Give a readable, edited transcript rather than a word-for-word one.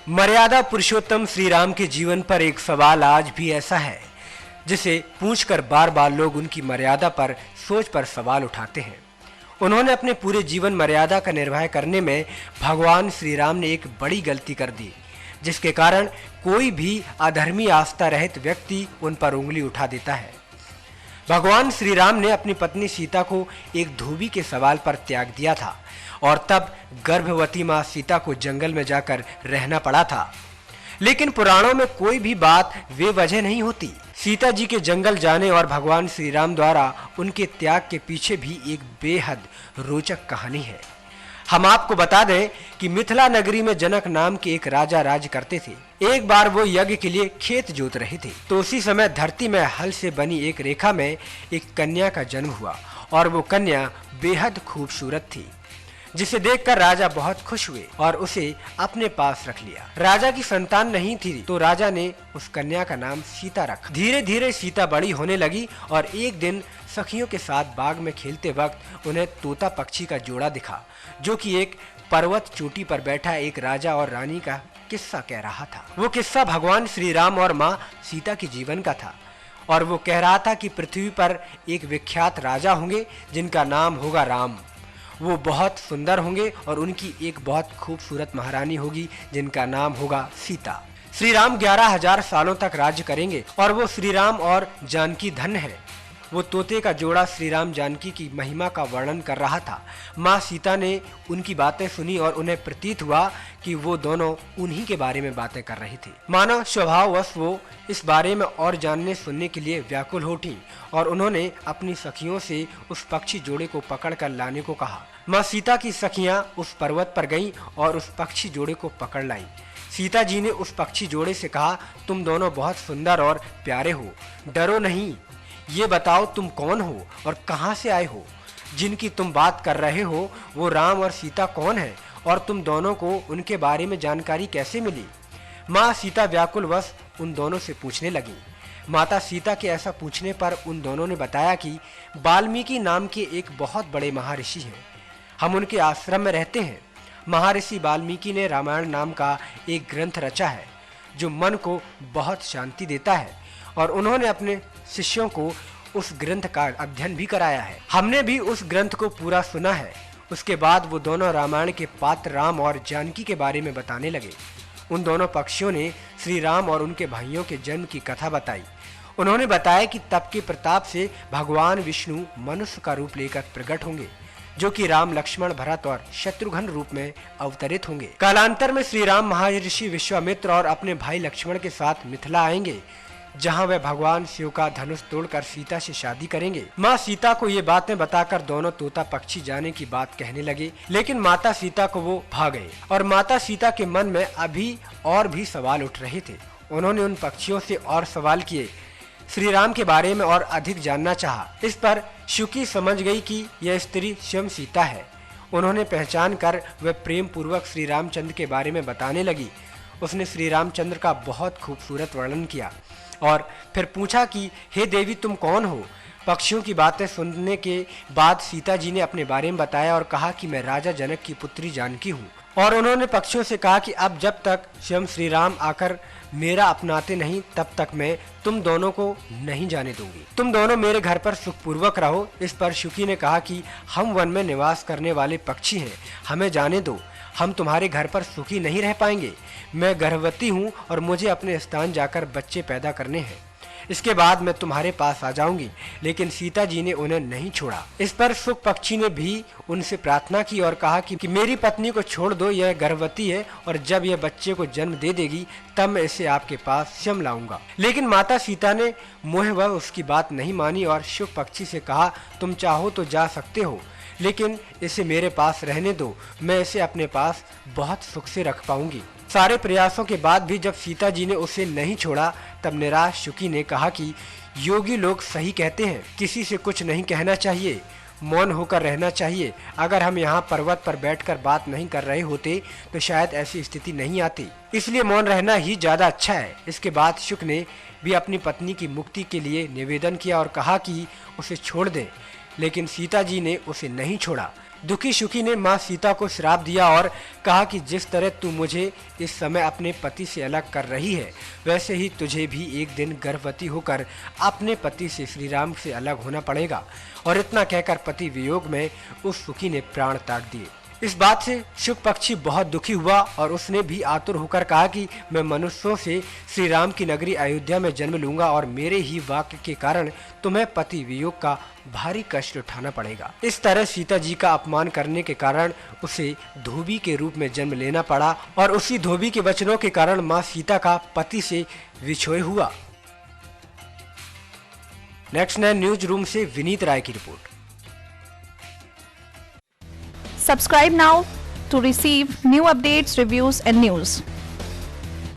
मर्यादा पुरुषोत्तम श्री राम के जीवन पर एक सवाल आज भी ऐसा है जिसे पूछकर बार बार लोग उनकी मर्यादा पर सोच पर सवाल उठाते हैं। उन्होंने अपने पूरे जीवन मर्यादा का निर्वाह करने में भगवान श्री राम ने एक बड़ी गलती कर दी, जिसके कारण कोई भी अधर्मी आस्था रहित व्यक्ति उन पर उंगली उठा देता है। भगवान श्री राम ने अपनी पत्नी सीता को एक धोबी के सवाल पर त्याग दिया था और तब गर्भवती मां सीता को जंगल में जाकर रहना पड़ा था। लेकिन पुराणों में कोई भी बात बेवजह नहीं होती। सीता जी के जंगल जाने और भगवान श्री राम द्वारा उनके त्याग के पीछे भी एक बेहद रोचक कहानी है। हम आपको बता दें कि मिथिला नगरी में जनक नाम के एक राजा राज करते थे। एक बार वो यज्ञ के लिए खेत जोत रहे थे, तो उसी समय धरती में हल से बनी एक रेखा में एक कन्या का जन्म हुआ और वो कन्या बेहद खूबसूरत थी, जिसे देखकर राजा बहुत खुश हुए और उसे अपने पास रख लिया। राजा की संतान नहीं थी तो राजा ने उस कन्या का नाम सीता रखा। धीरे धीरे सीता बड़ी होने लगी और एक दिन सखियों के साथ बाग में खेलते वक्त उन्हें तोता पक्षी का जोड़ा दिखा, जो कि एक पर्वत चोटी पर बैठा एक राजा और रानी का किस्सा कह रहा था। वो किस्सा भगवान श्री राम और माँ सीता के जीवन का था और वो कह रहा था कि पृथ्वी पर एक विख्यात राजा होंगे जिनका नाम होगा राम। वो बहुत सुंदर होंगे और उनकी एक बहुत खूबसूरत महारानी होगी जिनका नाम होगा सीता। श्री राम 11,000 सालों तक राज्य करेंगे और वो श्री राम और जानकी धन्य है। वो तोते का जोड़ा श्री राम जानकी की महिमा का वर्णन कर रहा था। माँ सीता ने उनकी बातें सुनी और उन्हें प्रतीत हुआ कि वो दोनों उन्हीं के बारे में बातें कर रहे थे। मानव स्वभाववश वो इस बारे में और जानने सुनने के लिए व्याकुल हो उठी और उन्होंने अपनी सखियों से उस पक्षी जोड़े को पकड़ कर लाने को कहा। माँ सीता की सखियां उस पर्वत पर गईं और उस पक्षी जोड़े को पकड़ लाईं। सीता जी ने उस पक्षी जोड़े से कहा, तुम दोनों बहुत सुंदर और प्यारे हो, डरो नहीं। ये बताओ तुम कौन हो और कहां से आए हो? जिनकी तुम बात कर रहे हो वो राम और सीता कौन है और तुम दोनों को उनके बारे में जानकारी कैसे मिली? माँ सीता व्याकुलवश उन दोनों से पूछने लगी। माता सीता के ऐसा पूछने पर उन दोनों ने बताया कि वाल्मीकि नाम के एक बहुत बड़े महर्षि हैं, हम उनके आश्रम में रहते हैं। महर्षि वाल्मीकि ने रामायण नाम का एक ग्रंथ रचा है जो मन को बहुत शांति देता है और उन्होंने अपने शिष्यों को उस ग्रंथ का अध्ययन भी कराया है। हमने भी उस ग्रंथ को पूरा सुना है। उसके बाद वो दोनों रामायण के पात्र राम और जानकी के बारे में बताने लगे। उन दोनों पक्षियों ने श्री राम और उनके भाइयों के जन्म की कथा बताई। उन्होंने बताया कि तप के प्रताप से भगवान विष्णु मनुष्य का रूप लेकर प्रकट होंगे, जो कि राम लक्ष्मण भरत और शत्रुघ्न रूप में अवतरित होंगे। कालांतर में श्री राम महर्षि विश्वामित्र और अपने भाई लक्ष्मण के साथ मिथिला आएंगे, जहां वे भगवान शिव का धनुष तोड़कर सीता से शादी करेंगे। माँ सीता को ये बातें बताकर दोनों तोता पक्षी जाने की बात कहने लगे, लेकिन माता सीता को वो भाग गए और माता सीता के मन में अभी और भी सवाल उठ रहे थे। उन्होंने उन पक्षियों से और सवाल किए, श्री राम के बारे में और अधिक जानना चाहा। इस पर शुकी समझ गई कि यह स्त्री स्वयं सीता है। उन्होंने पहचान कर वह प्रेम पूर्वक श्री रामचंद्र के बारे में बताने लगी। उसने श्री रामचंद्र का बहुत खूबसूरत वर्णन किया और फिर पूछा कि हे देवी तुम कौन हो? पक्षियों की बातें सुनने के बाद सीता जी ने अपने बारे में बताया और कहा कि मैं राजा जनक की पुत्री जानकी हूँ। और उन्होंने पक्षियों से कहा कि अब जब तक स्वयं श्री राम आकर मेरा अपनाते नहीं तब तक मैं तुम दोनों को नहीं जाने दूंगी। तुम दोनों मेरे घर पर सुखपूर्वक रहो। इस पर शुकी ने कहा कि हम वन में निवास करने वाले पक्षी हैं, हमें जाने दो, हम तुम्हारे घर पर सुखी नहीं रह पाएंगे। मैं गर्भवती हूँ और मुझे अपने स्थान जाकर बच्चे पैदा करने हैं, इसके बाद मैं तुम्हारे पास आ जाऊंगी। लेकिन सीता जी ने उन्हें नहीं छोड़ा। इस पर सुख पक्षी ने भी उनसे प्रार्थना की और कहा कि मेरी पत्नी को छोड़ दो, यह गर्भवती है और जब यह बच्चे को जन्म दे देगी तब मैं इसे आपके पास स्वयं लाऊंगा। लेकिन माता सीता ने मोहवश उसकी बात नहीं मानी और सुख पक्षी से कहा, तुम चाहो तो जा सकते हो, लेकिन इसे मेरे पास रहने दो, मैं इसे अपने पास बहुत सुख से रख पाऊंगी। सारे प्रयासों के बाद भी जब सीता जी ने उसे नहीं छोड़ा तब निराश शुकी ने कहा कि योगी लोग सही कहते हैं, किसी से कुछ नहीं कहना चाहिए, मौन होकर रहना चाहिए। अगर हम यहाँ पर्वत पर बैठकर बात नहीं कर रहे होते तो शायद ऐसी स्थिति नहीं आती, इसलिए मौन रहना ही ज्यादा अच्छा है। इसके बाद शुक ने भी अपनी पत्नी की मुक्ति के लिए निवेदन किया और कहा कि उसे छोड़ दें, लेकिन सीता जी ने उसे नहीं छोड़ा। दुखी शुकी ने माँ सीता को श्राप दिया और कहा कि जिस तरह तू मुझे इस समय अपने पति से अलग कर रही है, वैसे ही तुझे भी एक दिन गर्भवती होकर अपने पति से श्री राम से अलग होना पड़ेगा। और इतना कहकर पति वियोग में उस शुकी ने प्राण त्याग दिए। इस बात से शुक पक्षी बहुत दुखी हुआ और उसने भी आतुर होकर कहा कि मैं मनुष्यों से श्री राम की नगरी अयोध्या में जन्म लूंगा और मेरे ही वाक्य के कारण तुम्हें पति वियोग का भारी कष्ट उठाना पड़ेगा। इस तरह सीता जी का अपमान करने के कारण उसे धोबी के रूप में जन्म लेना पड़ा और उसी धोबी के वचनों के कारण माँ सीता का पति से विछोह हुआ। नेक्स्ट 9 न्यूज रूम से विनीत राय की report. Subscribe now to receive new updates, reviews and news.